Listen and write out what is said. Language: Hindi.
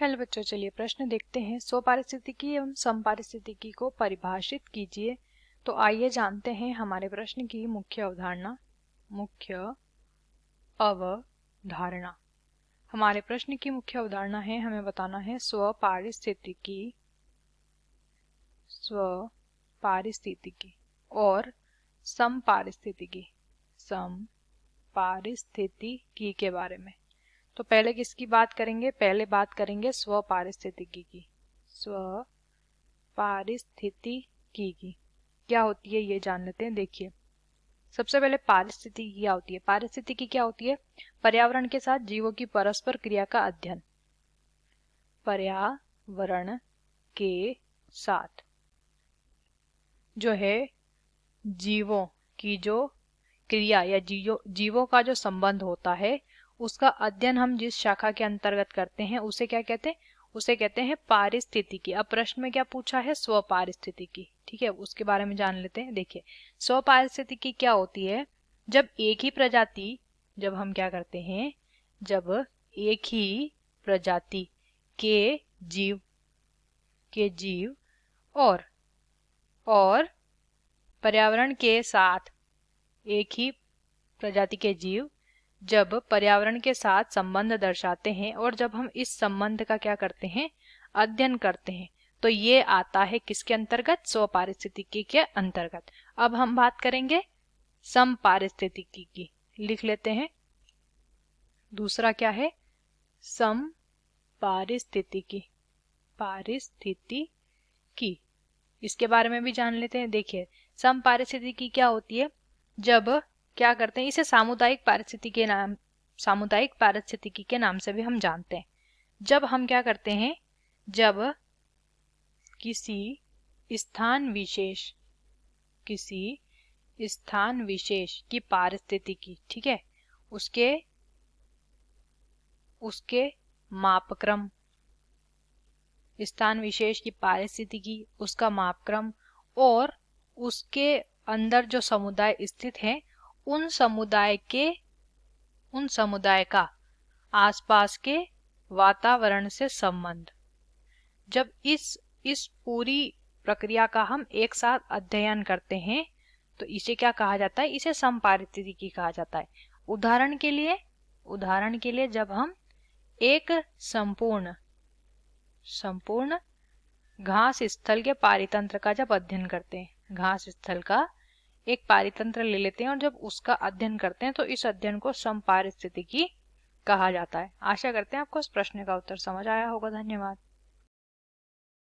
हेलो बच्चों, चलिए प्रश्न देखते हैं। स्वपारिस्थितिकी एवं समपारिस्थितिकी को परिभाषित कीजिए। तो आइए जानते हैं हमारे प्रश्न की मुख्य अवधारणा। हमारे प्रश्न की मुख्य अवधारणा है, हमें बताना है स्वपारिस्थितिकी और समपारिस्थितिकी के बारे में। तो पहले किसकी बात करेंगे? पहले बात करेंगे स्वपारिस्थितिकी की। स्वपारिस्थितिकी की क्या होती है ये जान लेते हैं। देखिए, सबसे पहले पारिस्थितिकी क्या होती है? पारिस्थितिकी क्या होती है? पर्यावरण के साथ जीवों की परस्पर क्रिया का अध्ययन। पर्यावरण के साथ जो है जीवों की जो क्रिया या जीवों का जो संबंध होता है, उसका अध्ययन हम जिस शाखा के अंतर्गत करते हैं उसे क्या कहते हैं? उसे कहते हैं पारिस्थितिकी। अब प्रश्न में क्या पूछा है? स्वपारिस्थितिकी। ठीक है, उसके बारे में जान लेते हैं। देखिए, स्वपारिस्थितिकी क्या होती है? जब हम क्या करते हैं, जब एक ही प्रजाति के जीव और पर्यावरण के साथ एक ही प्रजाति के जीव जब पर्यावरण के साथ संबंध दर्शाते हैं और जब हम इस संबंध का क्या करते हैं? अध्ययन करते हैं, तो ये आता है किसके अंतर्गत? स्वपारिस्थितिकी के अंतर्गत। अब हम बात करेंगे समपारिस्थितिकी की। लिख लेते हैं। दूसरा क्या है? पारिस्थितिकी। इसके बारे में भी जान लेते हैं। देखिए, समपारिस्थितिकी क्या होती है? जब क्या करते हैं, इसे सामुदायिक पारिस्थितिकी के नाम से भी हम जानते हैं। जब हम क्या करते हैं, जब किसी स्थान विशेष की पारिस्थितिकी, ठीक है, उसके मापक्रम, स्थान विशेष की पारिस्थितिकी, उसका मापक्रम और उसके अंदर जो समुदाय स्थित है, उन समुदाय का आसपास के वातावरण से संबंध, जब इस पूरी प्रक्रिया का हम एक साथ अध्ययन करते हैं तो इसे क्या कहा जाता है? इसे समपारिस्थितिकी कहा जाता है। उदाहरण के लिए जब हम एक संपूर्ण घास स्थल के पारितंत्र का जब अध्ययन करते हैं, घास स्थल का एक पारितंत्र ले लेते हैं और जब उसका अध्ययन करते हैं तो इस अध्ययन को समपारिस्थितिकी कहा जाता है। आशा करते हैं आपको इस प्रश्न का उत्तर समझ आया होगा। धन्यवाद।